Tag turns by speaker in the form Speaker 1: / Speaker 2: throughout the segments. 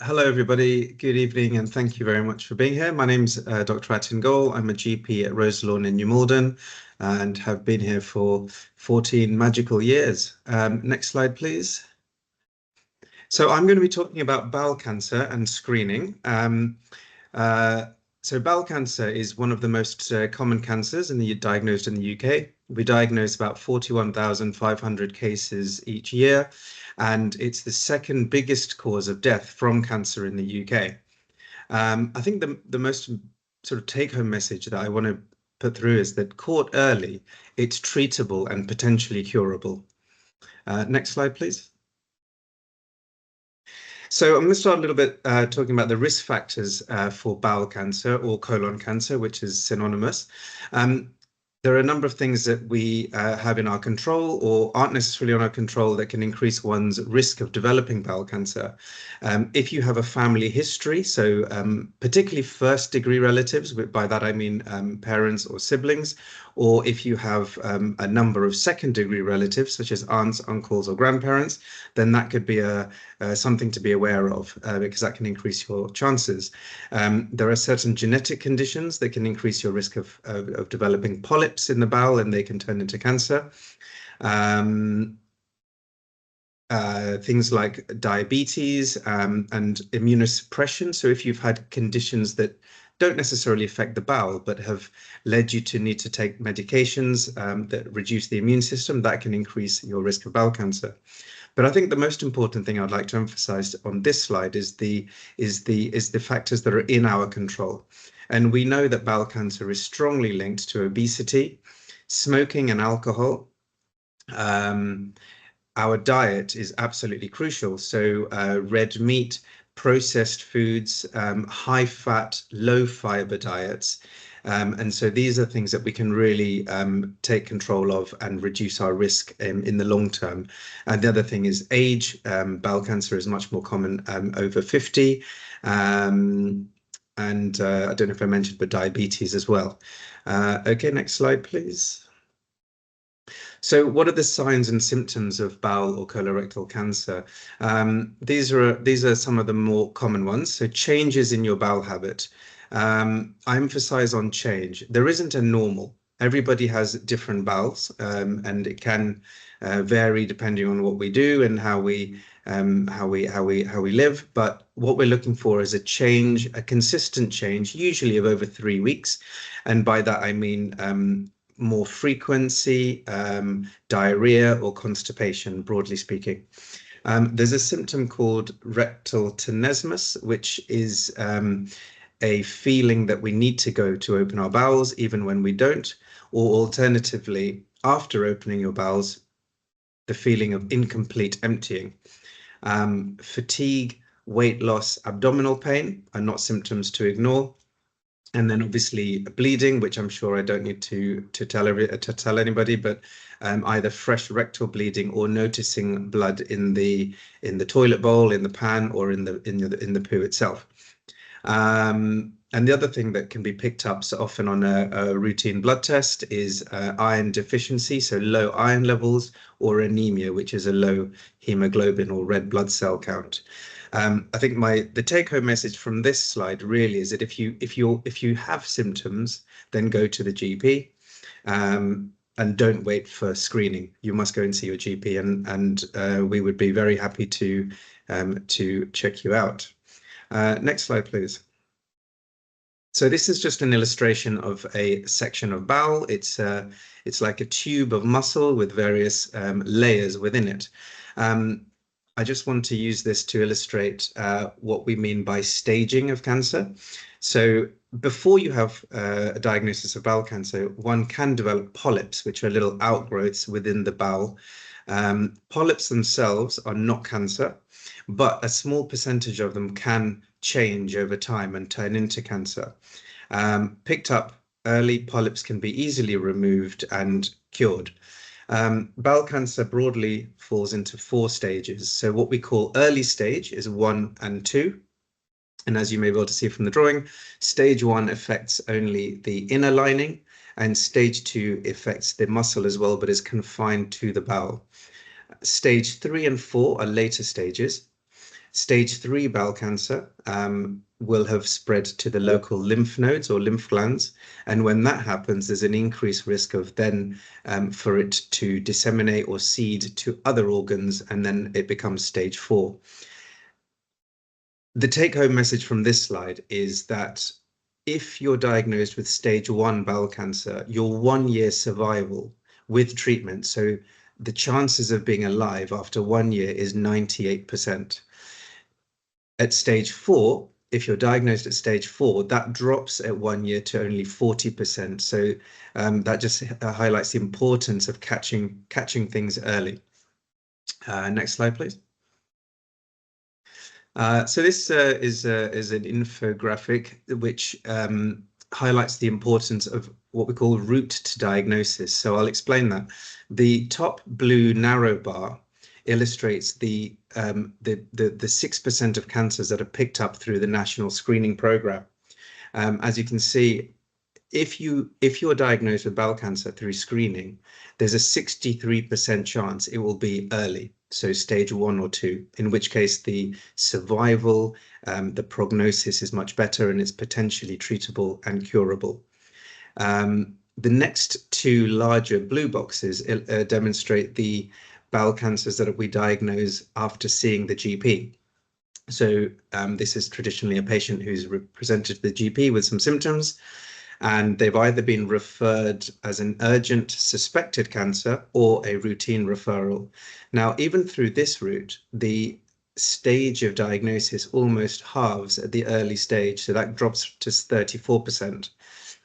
Speaker 1: Hello, everybody. Good evening, and thank you very much for being here. My name's Dr. Atin Goel. I'm a GP at Roselawn in New Malden and have been here for 14 magical years. Next slide, please. So I'm going to be talking about bowel cancer and screening. So bowel cancer is one of the most common cancers diagnosed in the UK. We diagnose about 41,500 cases each year, and it's the second biggest cause of death from cancer in the UK. I think the most sort of take-home message that I want to put through is that caught early, it's treatable and potentially curable. Next slide, please. So I'm going to start a little bit talking about the risk factors for bowel cancer or colon cancer, which is synonymous. There are a number of things that we have in our control or aren't necessarily on our control that can increase one's risk of developing bowel cancer. If you have a family history, so particularly first-degree relatives, by that I mean parents or siblings, or if you have a number of second-degree relatives, such as aunts, uncles, or grandparents, then that could be something to be aware of because that can increase your chances. There are certain genetic conditions that can increase your risk of developing polyps in the bowel, and they can turn into cancer. Things like diabetes and immunosuppression. So if you've had conditions that don't necessarily affect the bowel, but have led you to need to take medications that reduce the immune system, that can increase your risk of bowel cancer. But I think the most important thing I'd like to emphasize on this slide is the factors that are in our control. And we know that bowel cancer is strongly linked to obesity, smoking, and alcohol. Our diet is absolutely crucial. So red meat, processed foods, high fat, low fiber diets. And so these are things that we can really take control of and reduce our risk in the long term. And the other thing is age. Bowel cancer is much more common over 50. And I don't know if I mentioned, but diabetes as well. Okay, next slide, please. So what are the signs and symptoms of bowel or colorectal cancer? These are some of the more common ones. So changes in your bowel habit. I emphasize on change. There isn't a normal. Everybody has different bowels, and it can vary depending on what we do and how we live. But what we're looking for is a change, a consistent change, usually of over 3 weeks. And by that I mean more frequency, diarrhea, or constipation, broadly speaking. There's a symptom called rectal tenesmus, which is a feeling that we need to go to open our bowels even when we don't, or alternatively, after opening your bowels, the feeling of incomplete emptying. Fatigue, weight loss, abdominal pain are not symptoms to ignore. And then obviously bleeding, which I'm sure I don't need to tell anybody, but either fresh rectal bleeding or noticing blood in the toilet bowl, in the pan, or in the poo itself. And the other thing that can be picked up so often on a routine blood test is iron deficiency, so low iron levels, or anemia, which is a low hemoglobin or red blood cell count. I think the take-home message from this slide really is that if you have symptoms, then go to the GP, and don't wait for screening. You must go and see your GP, and we would be very happy to check you out. Next slide, please. So this is just an illustration of a section of bowel. It's like a tube of muscle with various layers within it. I just want to use this to illustrate what we mean by staging of cancer. So before you have a diagnosis of bowel cancer, one can develop polyps, which are little outgrowths within the bowel. Polyps themselves are not cancer, but a small percentage of them can change over time and turn into cancer. Picked up early, polyps can be easily removed and cured. Bowel cancer broadly falls into 4 stages. So what we call early stage is 1 and 2. And as you may be able to see from the drawing, stage 1 affects only the inner lining, and stage 2 affects the muscle as well, but is confined to the bowel. Stage 3 and 4 are later stages. Stage 3 bowel cancer will have spread to the local lymph nodes or lymph glands. And when that happens, there's an increased risk of then for it to disseminate or seed to other organs, and then it becomes stage 4. The take-home message from this slide is that if you're diagnosed with stage 1 bowel cancer, your 1-year survival with treatment, so the chances of being alive after 1 year is 98%. At stage 4, if you're diagnosed at stage 4, that drops at 1 year to only 40%. So that just highlights the importance of catching things early. Next slide, please. So this is an infographic which highlights the importance of what we call route to diagnosis. So I'll explain that. The top blue narrow bar illustrates the 6% of cancers that are picked up through the national screening program. As you can see, if you're diagnosed with bowel cancer through screening, there's a 63% chance it will be early, so stage 1 or 2, in which case the survival, the prognosis is much better and it's potentially treatable and curable. The next 2 larger blue boxes demonstrate the bowel cancers that we diagnose after seeing the GP. So this is traditionally a patient who's presented to the GP with some symptoms, and they've either been referred as an urgent suspected cancer or a routine referral. Now, even through this route, the stage of diagnosis almost halves at the early stage, so that drops to 34%.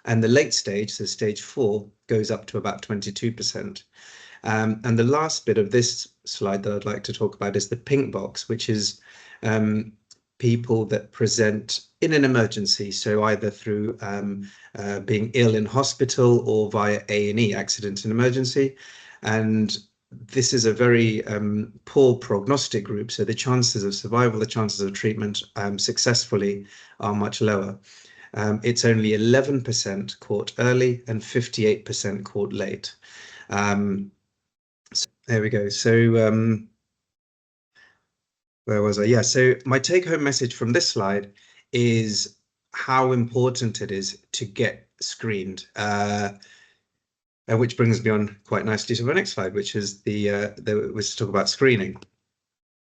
Speaker 1: And the late stage, so stage 4, goes up to about 22%. And the last bit of this slide that I'd like to talk about is the pink box, which is people that present in an emergency, so either through being ill in hospital or via A&E, accident and emergency. And this is a very poor prognostic group, so the chances of survival, the chances of treatment successfully are much lower. It's only 11% caught early and 58% caught late. So there we go. So where was I? Yeah, so my take-home message from this slide is how important it is to get screened, which brings me on quite nicely to the next slide, which is was to talk about screening.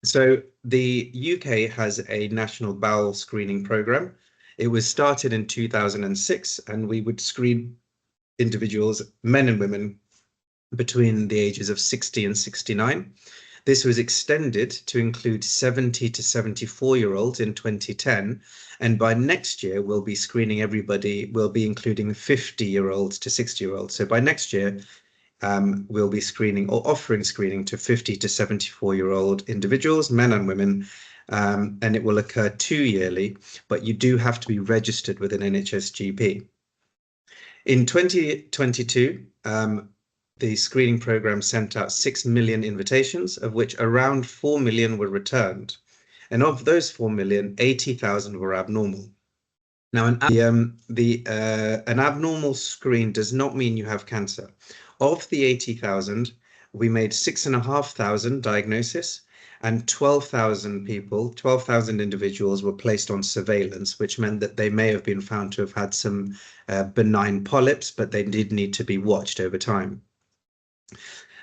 Speaker 1: So the UK has a national bowel screening program. It was started in 2006, and we would screen individuals, men and women, between the ages of 60 and 69. This was extended to include 70 to 74-year-olds in 2010, and by next year we'll be screening everybody. We'll be including 50-year-olds to 60-year-olds. So by next year, we'll be screening or offering screening to 50 to 74-year-old individuals, men and women, and it will occur 2 yearly, but you do have to be registered with an NHS GP. In 2022, the screening program sent out 6 million invitations, of which around 4 million were returned. And of those 4 million, 80,000 were abnormal. Now, an abnormal screen does not mean you have cancer. Of the 80,000, we made 6,500 diagnoses, and 12,000 people, 12,000 individuals were placed on surveillance, which meant that they may have been found to have had some benign polyps, but they did need to be watched over time.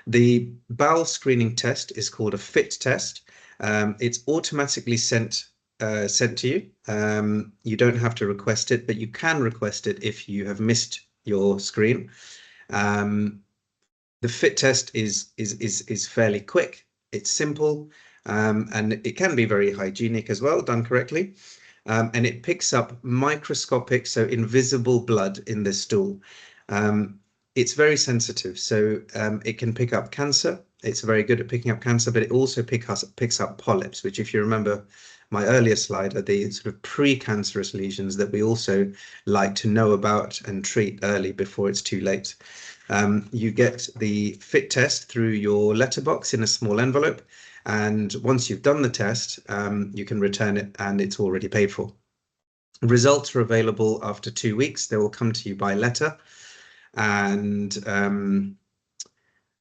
Speaker 1: The bowel screening test is called a FIT test. It's automatically sent to you. You don't have to request it, but you can request it if you have missed your screen. The FIT test is fairly quick. It's simple, and it can be very hygienic as well, done correctly. And it picks up microscopic, so invisible blood in the stool. It's very sensitive, so it can pick up cancer. It's very good at picking up cancer, but it also picks up polyps, which, if you remember my earlier slide, are the sort of precancerous lesions that we also like to know about and treat early before it's too late. You get the FIT test through your letterbox in a small envelope, and once you've done the test, you can return it, and it's already paid for. Results are available after 2 weeks. They will come to you by letter. And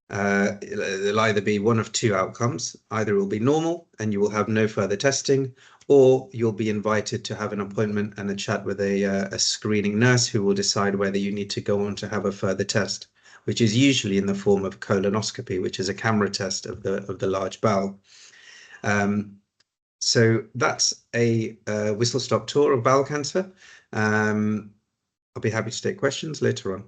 Speaker 1: There'll either be one of two outcomes. Either it will be normal and you will have no further testing, or you'll be invited to have an appointment and a chat with a screening nurse who will decide whether you need to go on to have a further test, which is usually in the form of colonoscopy, which is a camera test of the large bowel. So that's a whistle-stop tour of bowel cancer. I'll be happy to take questions later on.